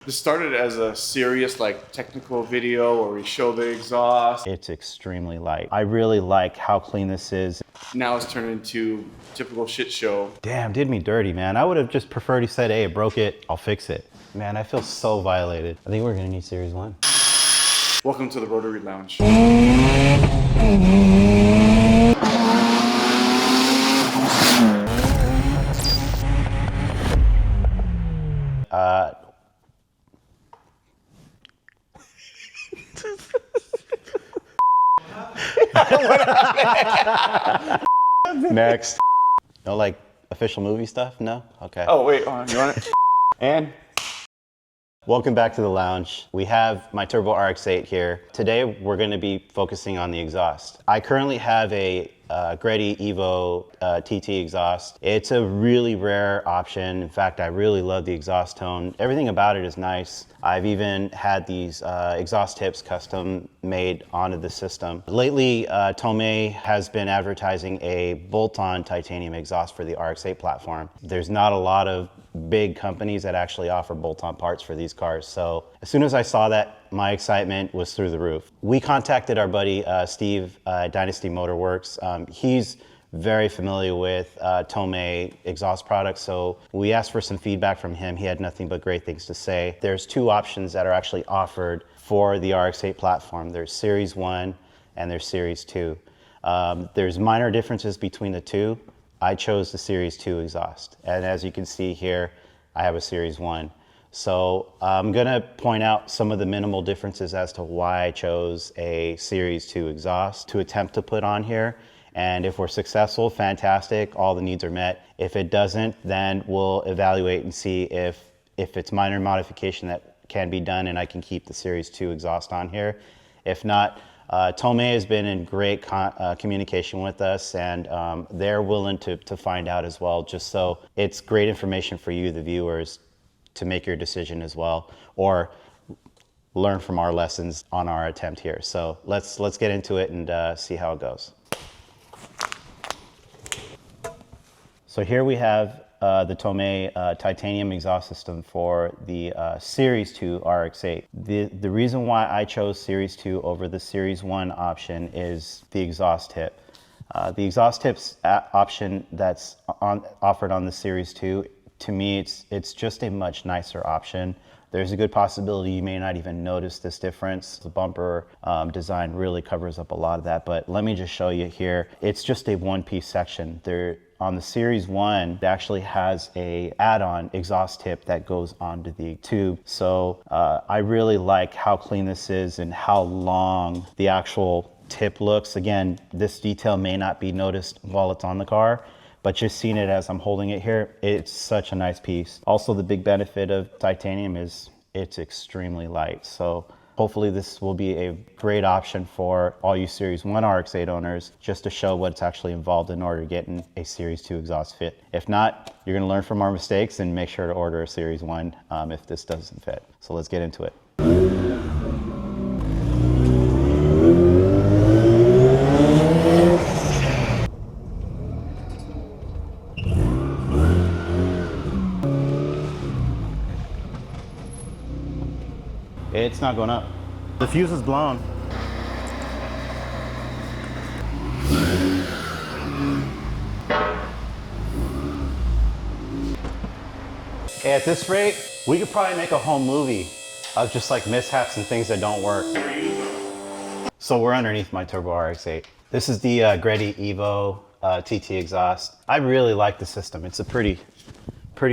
This started as a serious like technical video where we show the exhaust. It's extremely light. I really like how clean this is. Now it's turned into typical shit show. Damn, did me dirty, man. I would have just preferred he said, hey, it broke it, I'll fix it. Man, I feel so violated. I think we're gonna need Series 1. Welcome to the Rotary Lounge. Next. No, like official movie stuff? No? Okay. Oh, wait, hold on. You want it? And? Welcome back to the lounge. We have my Turbo RX-8 here. Today, we're gonna be focusing on the exhaust. I currently have a GReddy Evo TT exhaust. It's a really rare option. In fact, I really love the exhaust tone. Everything about it is nice. I've even had these exhaust tips custom made onto the system. Lately, Tomei has been advertising a bolt-on titanium exhaust for the RX-8 platform. There's not a lot of big companies that actually offer bolt-on parts for these cars. So as soon as I saw that, my excitement was through the roof. We contacted our buddy Steve at Dynasty Motorworks. He's very familiar with Tomei exhaust products, so we asked for some feedback from him. He had nothing but great things to say. There's two options that are actually offered for the RX-8 platform. There's Series 1 and there's Series 2. There's minor differences between the two. I chose the Series 2 exhaust, and as you can see here, I have a Series 1. So I'm gonna point out some of the minimal differences as to why I chose a Series 2 exhaust to attempt to put on here. And if we're successful, fantastic, all the needs are met. If it doesn't, then we'll evaluate and see if it's minor modification that can be done and I can keep the Series 2 exhaust on here. If not, Tomei has been in great communication with us, and they're willing to find out as well, just so it's great information for you, the viewers, to make your decision as well, or learn from our lessons on our attempt here. So let's get into it and see how it goes. So here we have the Tomei titanium exhaust system for the Series 2 RX-8. The reason why I chose Series 2 over the Series 1 option is the exhaust tip. The exhaust tips option that's offered on the Series 2, to me, it's just a much nicer option. There's a good possibility you may not even notice this difference. The bumper design really covers up a lot of that, but let me just show you here. It's just a one-piece section. On the Series 1, it actually has a add-on exhaust tip that goes onto the tube. So I really like how clean this is and how long the actual tip looks. Again, this detail may not be noticed while it's on the car, but just seeing it as I'm holding it here, it's such a nice piece. Also, the big benefit of titanium is it's extremely light. So hopefully this will be a great option for all you Series 1 RX-8 owners, just to show what's actually involved in order to get in a Series 2 exhaust fit. If not, you're gonna learn from our mistakes and make sure to order a Series 1 if this doesn't fit. So let's get into it. It's not going up. The fuse is blown. Hey, at this rate, we could probably make a home movie of just like mishaps and things that don't work. So we're underneath my Turbo RX-8. This is the GReddy Evo TT exhaust. I really like the system. It's a pretty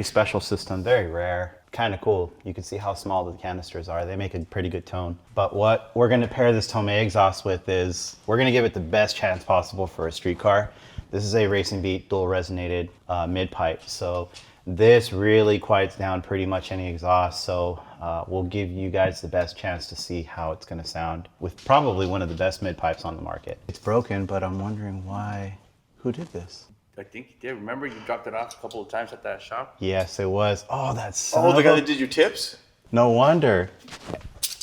special system, very rare. Kind of cool. You can see how small the canisters are. They make a pretty good tone. But what we're going to pair this Tomei exhaust with is we're going to give it the best chance possible for a street car. This is a Racing Beat dual resonated mid pipe. So this really quiets down pretty much any exhaust. So we'll give you guys the best chance to see how it's going to sound with probably one of the best mid pipes on the market. It's broken, but I'm wondering why. Who did this? I think you did. Remember you dropped it off a couple of times at that shop? Yes, it was. Oh, that's Oh, the guy that did your tips? No wonder.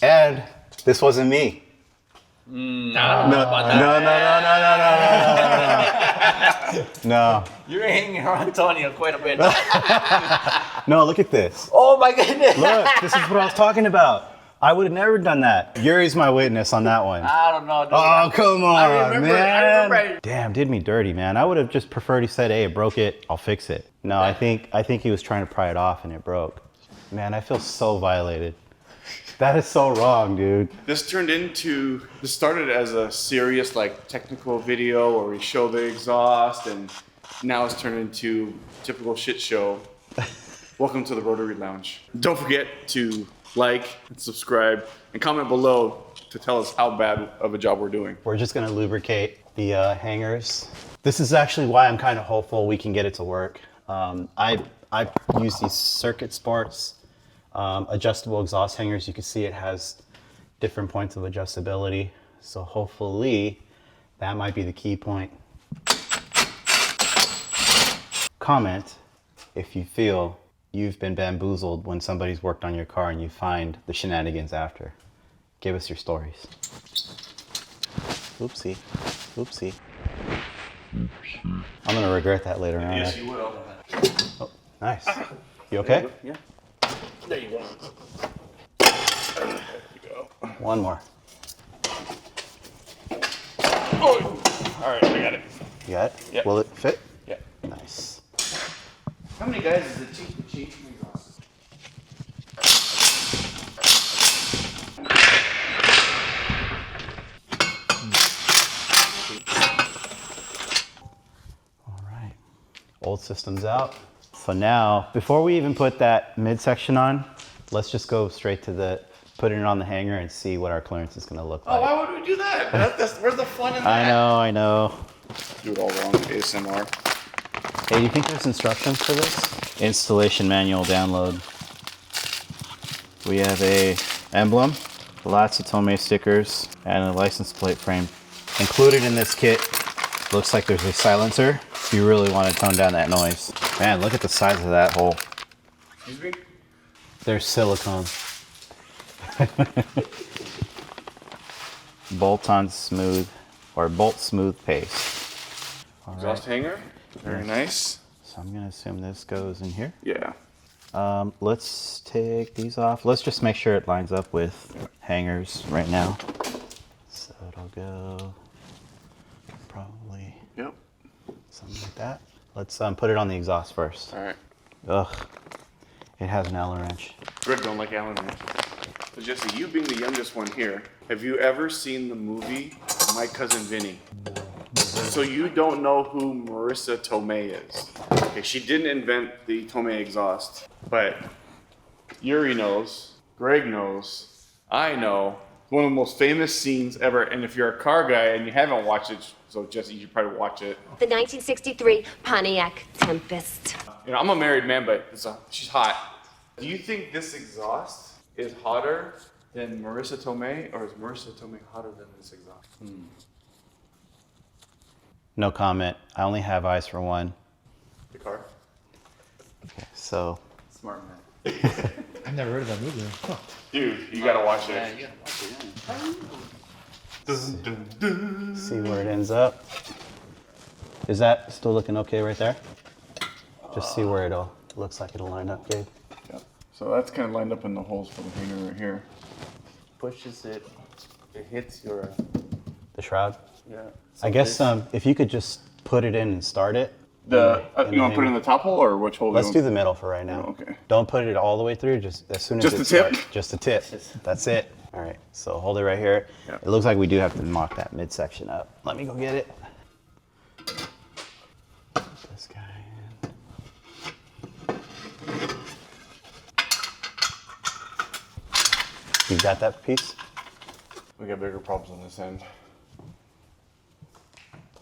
And this wasn't me. No. No. You're hanging around Antonio quite a bit. No, look at this. Oh my goodness. Look, this is what I was talking about. I would have never done that. Yuri's my witness on that one. I don't know, dude. Oh, come on, I remember. Damn, did me dirty, man. I would have just preferred he said, hey, it broke it, I'll fix it. No, I think he was trying to pry it off and it broke. Man, I feel so violated. That is so wrong, dude. This started as a serious like technical video where we show the exhaust, and now it's turned into typical shit show. Welcome to the Rotary Lounge. Don't forget to like and subscribe and comment below to tell us how bad of a job we're doing. We're just gonna lubricate the hangers. This is actually why I'm kind of hopeful we can get it to work. I use these Circuit Sports adjustable exhaust hangers. You can see it has different points of adjustability. So hopefully that might be the key point. Comment if you feel you've been bamboozled when somebody's worked on your car and you find the shenanigans after. Give us your stories. Oopsie, oopsie. I'm gonna regret that later on. Yes, you will. Oh, nice. You okay? Yeah. There you go. There you go. One more. Oh. All right, I got it. You got it? Yep. Will it fit? Yeah. Nice. How many guys does it take to change my exhaust? All right. Old system's out. So now, before we even put that midsection on, let's just go straight to putting it on the hanger and see what our clearance is gonna look like. Oh, why would we do that? Where's the fun in that? I know. Do it all wrong, ASMR. Hey, do you think there's instructions for this? Installation manual download. We have a emblem, lots of Tomei stickers, and a license plate frame. Included in this kit, looks like there's a silencer if you really want to tone down that noise. Man, look at the size of that hole. Excuse me? There's silicone. Bolt-on smooth, or bolt smooth paste. All right. Exhaust hanger. Very nice. So I'm gonna assume this goes in here. Yeah. Let's take these off. Let's just make sure it lines up with hangers right now. So it'll go probably something like that. Let's put it on the exhaust first. All right. Ugh, it has an Allen wrench. Greg don't like Allen wrench. So Jesse, you being the youngest one here, have you ever seen the movie My Cousin Vinny? So you don't know who Marissa Tomei is. Okay, she didn't invent the Tomei exhaust, but Yuri knows, Greg knows, I know. One of the most famous scenes ever, and if you're a car guy and you haven't watched it, so Jesse, you should probably watch it. The 1963 Pontiac Tempest. You know, I'm a married man, but she's hot. Do you think this exhaust is hotter than Marissa Tomei, or is Marissa Tomei hotter than this exhaust? No comment. I only have eyes for one. The car? Okay, so. Smart man. I've never heard of that movie. Huh. Dude, you gotta watch it. Yeah, you gotta watch it. See where it ends up. Is that still looking okay right there? Just see where looks like it'll line up, Gabe. Yeah. So that's kind of lined up in the holes for the hanger right here. Pushes it. It hits your. The shroud. Yeah. I guess if you could just put it in and start it. You want to put it in the top hole or which hole? Let's do the middle for right now. Oh, okay. Don't put it all the way through, just as soon as Just it the tip? starts. Just the tip. That's it. All right, so hold it right here. Yeah. It looks like we do have to mock that midsection up. Let me go get it. Put this guy in. You got that piece? We got bigger problems on this end.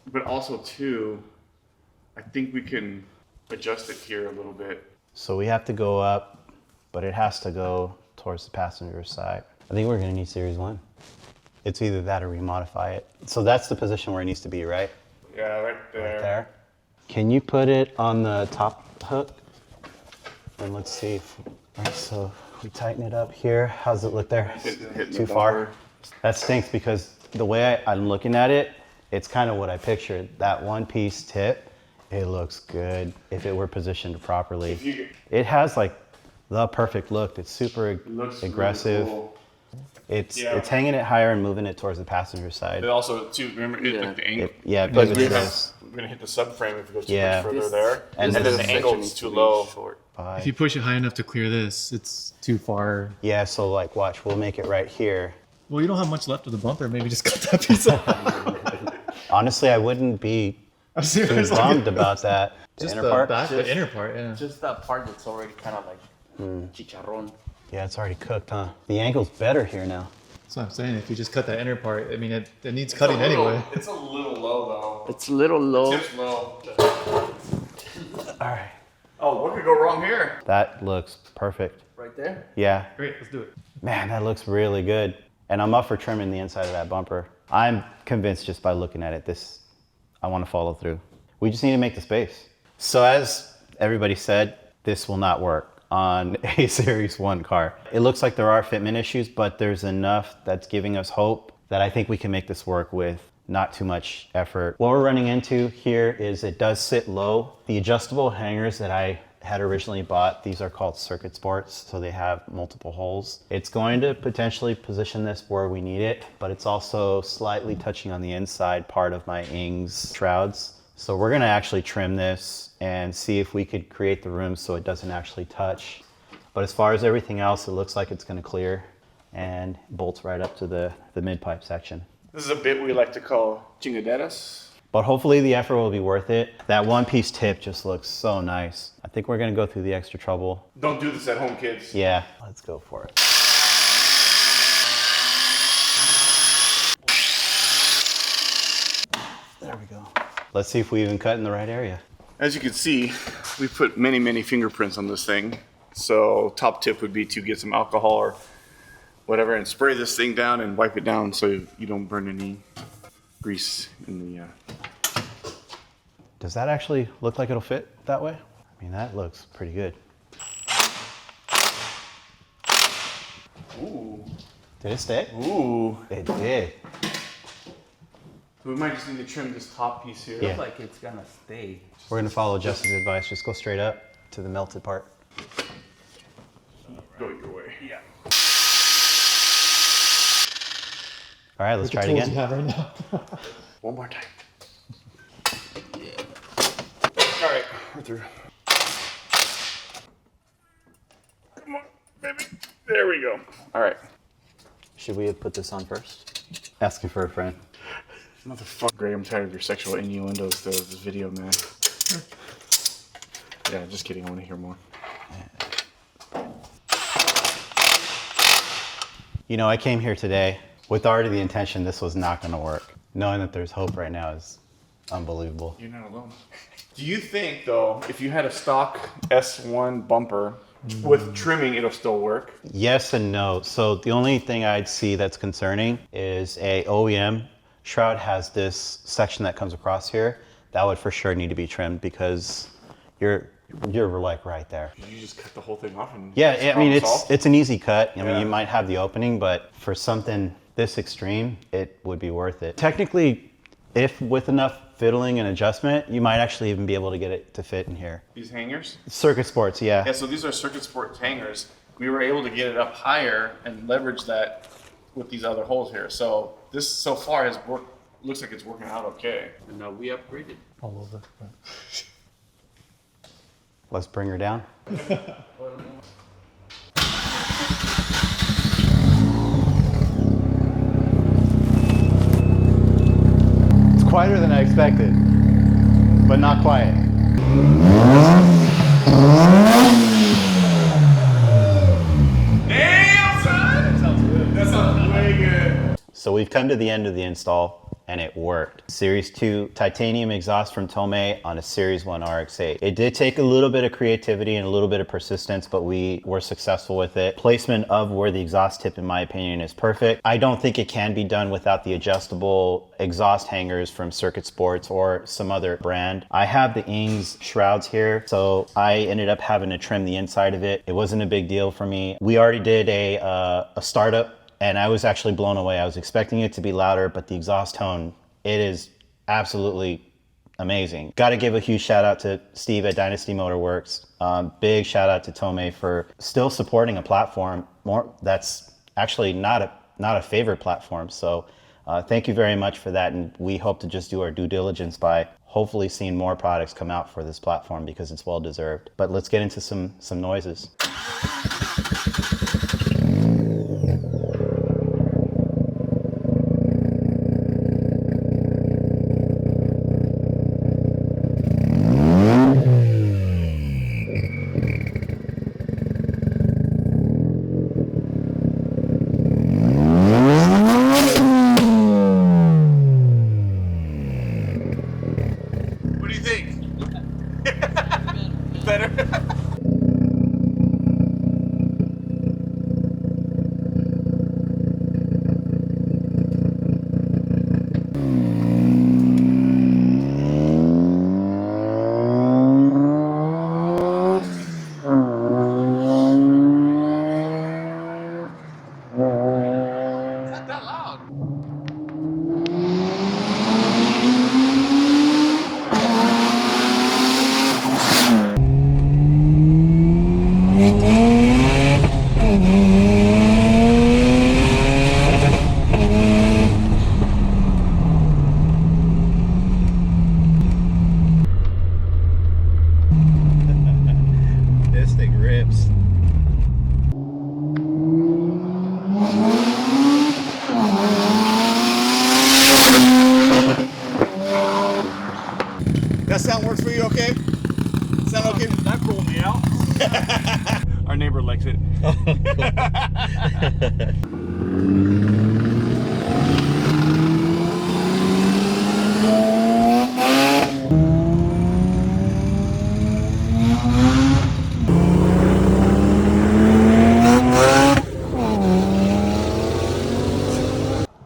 But also too, I think we can adjust it here a little bit. So we have to go up, but it has to go towards the passenger side. I think we're gonna need Series 1. It's either that or we modify it. So that's the position where it needs to be, right? Yeah, right there. Right there. Can you put it on the top hook? And let's see. All right, so we tighten it up here. How's it look there? Hitting Too the far? bumper. That stinks because the way I'm looking at it, It's kind of what I pictured. That one piece tip, it looks good if it were positioned properly. It has like the perfect look. It's super aggressive. Really cool. It's hanging it higher and moving it towards the passenger side. But also, too, remember like the angle. It Like pivots. we're gonna hit the subframe if it goes too Yeah. much further there, And and then then the section angle needs is to too be low. short. If you push it high enough to clear this, it's too far. Yeah, so like watch, we'll make it right here. Well, you don't have much left of the bumper. Maybe just cut that piece off. Honestly, I wouldn't be I'm too serious. bummed about that. Just inner the part? back, the inner part, yeah. Just that part that's already kind of like chicharron. Yeah, it's already cooked, huh? The angle's better here now. That's what I'm saying. If you just cut that inner part, I mean, it needs cutting anyway. It's a little low It's a little low. Tip's low. All right. Oh, what could go wrong here? That looks perfect. Right there. Yeah. Great, let's do it. Man, that looks really good. And I'm up for trimming the inside of that bumper. I'm convinced just by looking at it, I want to follow through. We just need to make the space. So as everybody said, this will not work on a Series 1 car. It looks like there are fitment issues, but there's enough that's giving us hope that I think we can make this work with not too much effort. What we're running into here is it does sit low. The adjustable hangers that I had originally bought, these are called circuit sports, so they have multiple holes. It's going to potentially position this where we need it, but it's also slightly touching on the inside part of my Ings shrouds. So we're gonna actually trim this and see if we could create the room so it doesn't actually touch. But as far as everything else, it looks like it's gonna clear and bolts right up to the mid-pipe section. This is a bit we like to call chingaderas. But hopefully the effort will be worth it. That one-piece tip just looks so nice. I think we're gonna go through the extra trouble. Don't do this at home, kids. Yeah, let's go for it. There we go. Let's see if we even cut in the right area. As you can see, we put many, many fingerprints on this thing. So top tip would be to get some alcohol or whatever and spray this thing down and wipe it down so you don't burn any grease in the... Does that actually look like it'll fit that way? I mean, that looks pretty good. Ooh. Did it stay? Ooh. It did. We might just need to trim this top piece here. Yeah. Looks like it's gonna stay. We're gonna follow Justin's advice. Just go straight up to the melted part. Go your way. Yeah. All right, let's try it Tools you again. have right now. One more time. All right, we're through. Come on, baby. There we go. All right. Should we have put this on first? Asking for a friend. Motherfucker. Gray, I'm tired of your sexual innuendos to this video, man. Yeah, just kidding. I want to hear more. You know, I came here today with already the intention this was not gonna work. Knowing that there's hope right now is unbelievable. You're not alone. Do you think, though, if you had a stock S1 bumper with trimming, it'll still work? Yes and no. So the only thing I'd see that's concerning is a OEM shroud has this section that comes across here. That would for sure need to be trimmed because you're like right there. You just cut the whole thing off and... Yeah, I mean, problem solved? it's an easy cut. I Yeah. mean, you might have the opening, but for something this extreme, it would be worth it. Technically, if with enough fiddling and adjustment, you might actually even be able to get it to fit in here. These hangers? Circuit sports, yeah. Yeah, so these are circuit sport hangers. We were able to get it up higher and leverage that with these other holes here. So this so far has worked, looks like it's working out okay. And now we upgraded. All over. Let's bring her down. It's quieter than I expected, but not quiet. Damn, son! Sounds good. That sounds way good. So we've come to the end of the install and it worked. Series 2 titanium exhaust from Tomei on a Series 1 RX-8. It did take a little bit of creativity and a little bit of persistence, but we were successful with it. Placement of where the exhaust tip, in my opinion, is perfect. I don't think it can be done without the adjustable exhaust hangers from Circuit Sports or some other brand. I have the Ings shrouds here, so I ended up having to trim the inside of it. It wasn't a big deal for me. We already did a startup and I was actually blown away. I was expecting it to be louder, but the exhaust tone, it is absolutely amazing. Got to give a huge shout out to Steve at Dynasty Motorworks. Big shout out to Tomei for still supporting a platform that's actually not a favorite platform. So thank you very much for that, and we hope to just do our due diligence by hopefully seeing more products come out for this platform because it's well deserved. But let's get into some noises. What do you think? Better? Not that loud. This thing rips. That sound works for you, okay? Sound okay? That rolled me out. Our neighbor likes it.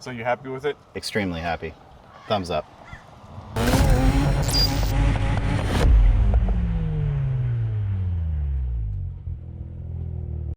So you happy with it? Extremely happy. Thumbs up.